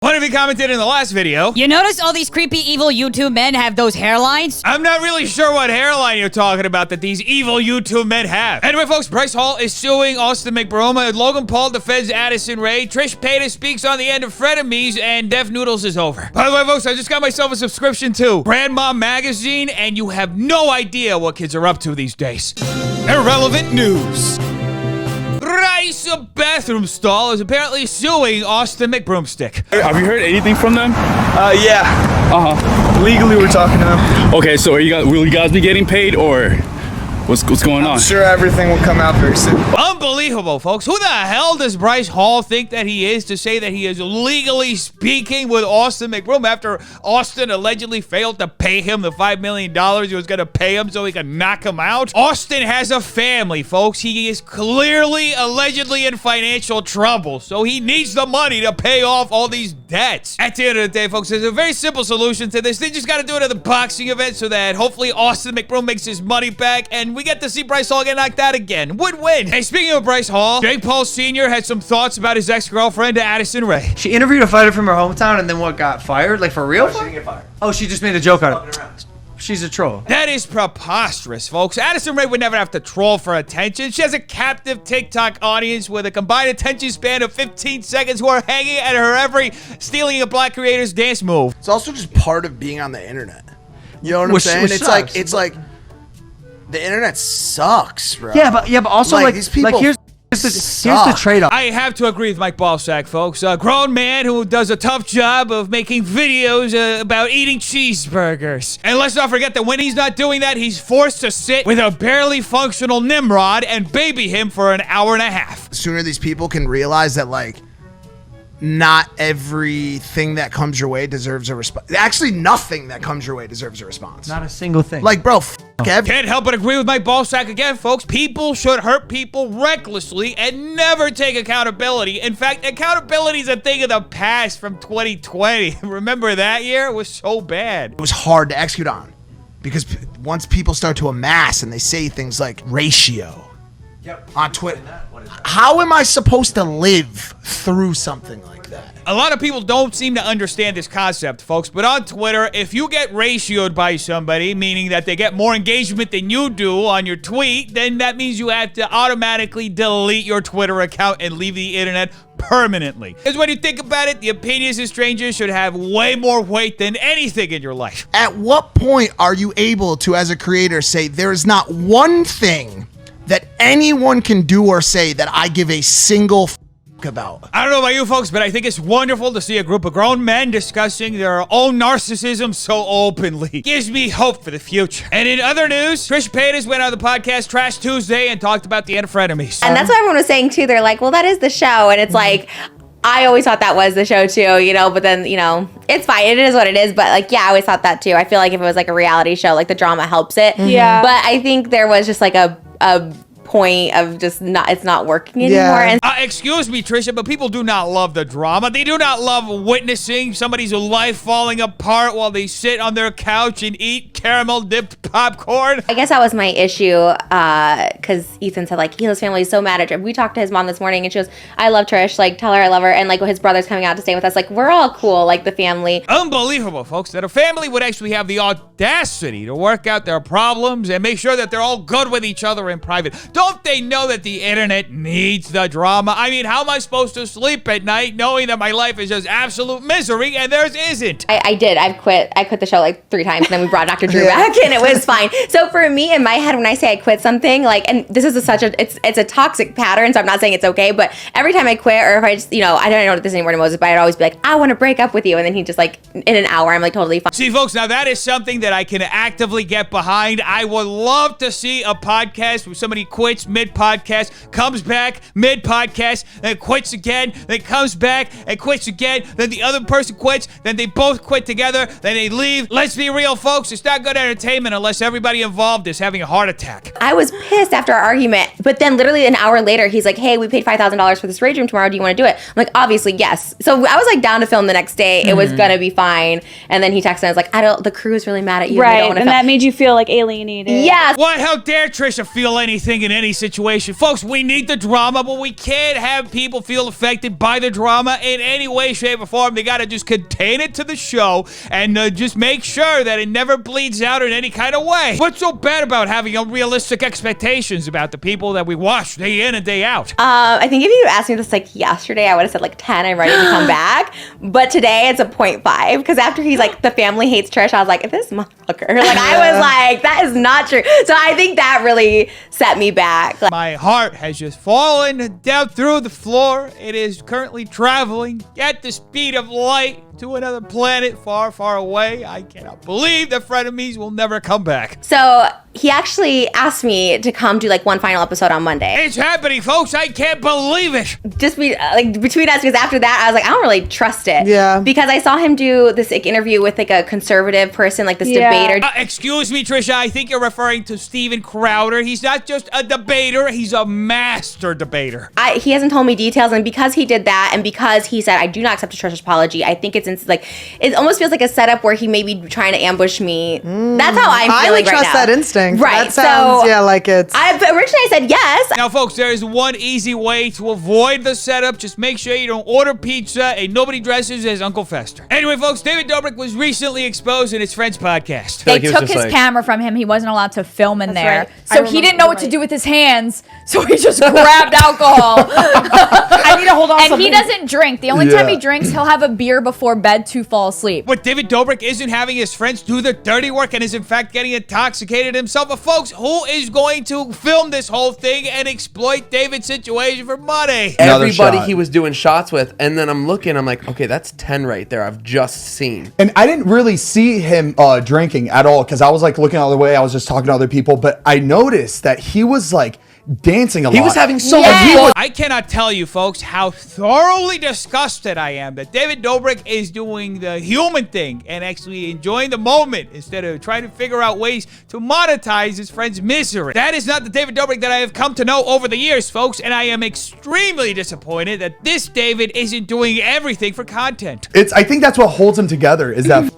One of you commented in the last video. You notice all these creepy evil YouTube men have those hairlines? I'm not really sure what hairline you're talking about that these evil YouTube men have. Anyway, folks, Bryce Hall is suing Austin McBroom. Logan Paul defends Addison Rae. Trish Paytas speaks on the end of Frenemies, and Deaf Noodles is over. By the way, folks, I just got myself a subscription to Brand Mom Magazine, and you have no idea what kids are up to these days. Irrelevant news. Bryce, a bathroom stall, is apparently suing Austin McBroomstick. Have you heard anything from them? Yeah. Legally, we're talking to them. Okay, so will you guys be getting paid, or what's going on? I'm sure everything will come out very soon. Unbelievable, folks. Who the hell does Bryce Hall think that he is to say that he is legally speaking with Austin McBroom after Austin allegedly failed to pay him the $5 million he was going to pay him so he could knock him out? Austin has a family, folks. He is clearly, allegedly in financial trouble, so he needs the money to pay off all these debts. At the end of the day, folks, there's a very simple solution to this. They just got to do it at the boxing event so that hopefully Austin McBroom makes his money back and we get to see Bryce Hall get knocked out again. Win-win. Hey, speaking of Bryce Hall, Jake Paul Sr. had some thoughts about his ex-girlfriend, Addison Rae. She interviewed a fighter from her hometown and then what, got fired? Like for real? She didn't get fired. Oh, she just made a joke out of it. She's a troll. That is preposterous, folks. Addison Rae would never have to troll for attention. She has a captive TikTok audience with a combined attention span of 15 seconds who are hanging at her every stealing a black creator's dance move. It's also just part of being on the internet. You know what I'm saying? It's like the internet sucks, bro. Yeah, but also like these people here's the trade-off. I have to agree with Mike Ballsack, folks. A grown man who does a tough job of making videos about eating cheeseburgers. And let's not forget that when he's not doing that, he's forced to sit with a barely functional Nimrod and baby him for an hour and a half. The sooner these people can realize that, like, not everything that comes your way deserves a response. Actually, nothing that comes your way deserves a response. Not a single thing. Like, bro, Can't help but agree with Mike Ballsack again, folks. People should hurt people recklessly and never take accountability. In fact, accountability is a thing of the past from 2020. Remember that year? It was so bad. It was hard to execute on because once people start to amass and they say things like ratio on Twitter, how am I supposed to live through something like that? A lot of people don't seem to understand this concept, folks, but on Twitter, if you get ratioed by somebody, meaning that they get more engagement than you do on your tweet, then that means you have to automatically delete your Twitter account and leave the internet permanently. Because when you think about it, the opinions of strangers should have way more weight than anything in your life. At what point are you able to, as a creator, say there is not one thing that anyone can do or say that I give a single about? I don't know about you folks, but I think it's wonderful to see a group of grown men discussing their own narcissism so openly. Gives me hope for the future. And in other news, Trisha Paytas went on the podcast Trash Tuesday and talked about the end of Frenemies. And that's what everyone was saying too. They're like, well, that is the show. And it's like, I always thought that was the show too, you know, but then, you know, it's fine. It is what it is. But like, yeah, I always thought that too. I feel like if it was like a reality show, like the drama helps it. Yeah. But I think there was just like a point of just it's not working anymore. Yeah. And Excuse me, Trisha, but people do not love the drama. They do not love witnessing somebody's life falling apart while they sit on their couch and eat caramel-dipped popcorn. I guess that was my issue because Ethan said like his family is so mad at Trish. We talked to his mom this morning and she goes, I love Trish, like tell her I love her. And like his brother's coming out to stay with us, like we're all cool, like the family. Unbelievable, folks, that a family would actually have the audacity to work out their problems and make sure that they're all good with each other in private. Don't they know that the internet needs the drama? I mean, how am I supposed to sleep at night knowing that my life is just absolute misery and theirs isn't? I did. I quit the show like 3 times and then we brought Dr. Drew back and it was fine. So for me in my head, when I say I quit something, like, and this is it's a toxic pattern, so I'm not saying it's okay, but every time I quit or if I just, you know, I don't know what this anymore to Moses, but I'd always be like, I want to break up with you. And then he just like, in an hour, I'm like totally fine. See, folks, now that is something that I can actively get behind. I would love to see a podcast where somebody quits mid-podcast, comes back mid-podcast, then quits again, then comes back and quits again, then the other person quits, then they both quit together, then they leave. Let's be real, folks. It's not good entertainment unless everybody involved is having a heart attack. I was pissed after our argument, but then literally an hour later, he's like, hey, we paid $5,000 for this rage room tomorrow. Do you want to do it? I'm like, obviously, yes. So I was like down to film the next day. It was going to be fine. And then he texted and I was like, the crew is really mad at you. Right. And that made you feel like alienated. Yes. What? How dare Trisha feel anything in any situation. Folks, we need the drama, but we can't have people feel affected by the drama in any way, shape, or form. They got to just contain it to the show and just make sure that it never bleeds out in any kind of way. What's so bad about having unrealistic expectations about the people that we watch day in and day out? I think if you asked me this like yesterday, I would have said like 10, I'm ready to come back. But today it's a 0.5 because after he's like, the family hates Trish, I was like, this motherfucker. Like, I was like, that is not true. So I think that really set me back. Like, my heart has just fallen down through the floor. It is currently traveling at the speed of light to another planet far, far away. I cannot believe that Frenemies will never come back. So he actually asked me to come do like one final episode on Monday. It's happening, folks. I can't believe it. Just like between us, because after that, I was like, I don't really trust it. Yeah. Because I saw him do this like interview with like a conservative person, like this debater. Excuse me, Trisha. I think you're referring to Steven Crowder. He's not just a debater. He's a master debater. He hasn't told me details, and because he did that, and because he said I do not accept a Trisha's apology, I think it's like it almost feels like a setup where he may be trying to ambush me. That's how I'm feeling I would right trust now. that instinct. Right. That sounds, so like it's. Originally I said yes. Now, folks, there is one easy way to avoid the setup. Just make sure you don't order pizza and nobody dresses as Uncle Fester. Anyway, folks, David Dobrik was recently exposed in his Friends podcast. They like he was took just his like- camera from him. He wasn't allowed to film in there. right. I So he remember- didn't know what to you're do with his hands. So he just grabbed alcohol. I need to hold on. And he doesn't drink. The only time he drinks, he'll have a beer before bed to fall asleep. But David Dobrik isn't having his friends do the dirty work and is in fact getting intoxicated himself. But folks, who is going to film this whole thing and exploit David's situation for money? Everybody he was doing shots with, and then I'm looking, I'm like, okay, that's 10 right there. I've just seen. And I didn't really see him drinking at all because I was like looking the other way. I was just talking to other people, but I noticed that he was like dancing a lot. He was having so Yes. much fun. I cannot tell you, folks, how thoroughly disgusted I am that David Dobrik is doing the human thing and actually enjoying the moment instead of trying to figure out ways to monetize his friend's misery. That is not the David Dobrik that I have come to know over the years, folks, and I am extremely disappointed that this David isn't doing everything for content. I think that's what holds him together is that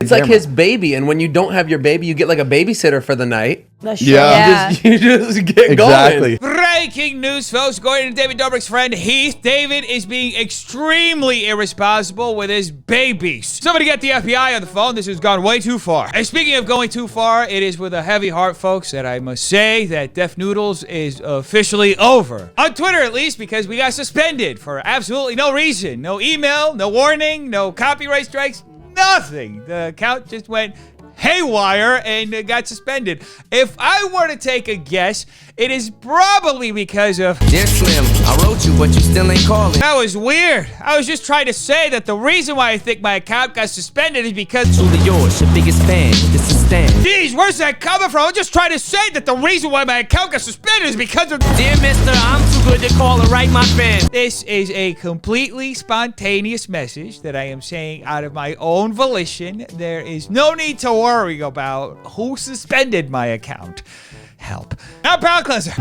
It's like his baby, and when you don't have your baby, you get like a babysitter for the night. Yeah. You just get Exactly. going. Breaking news, folks. According to David Dobrik's friend Heath, David is being extremely irresponsible with his babies. Somebody get the FBI on the phone. This has gone way too far. And speaking of going too far, it is with a heavy heart, folks, that I must say that Def Noodles is officially over. On Twitter, at least, because we got suspended for absolutely no reason. No email, no warning, no copyright strikes, nothing. The account just went haywire and got suspended. If I were to take a guess, it is probably because of... Dear Slim, I wrote you, but you still ain't calling. That was weird. I was just trying to say that the reason why I think my account got suspended is because... Truly yours, your biggest fan. This is Stan. Jeez, where's that coming from? I'm just trying to say that the reason why my account got suspended is because of... Dear mister, I'm too good to call and write my fan. This is a completely spontaneous message that I am saying out of my own volition. There is no need to worry about who suspended my account. Help. Now, palate cleanser.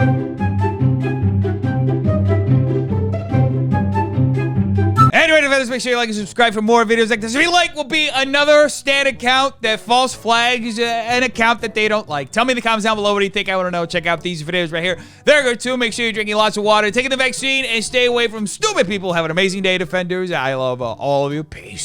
Anyway, defenders, make sure you like and subscribe for more videos like this. If you like, will be another Stan account that false flags an account that they don't like. Tell me in the comments down below what do you think. I want to know. Check out these videos right here. They're good too. Make sure you're drinking lots of water, taking the vaccine, and stay away from stupid people. Have an amazing day, defenders. I love all of you. Peace.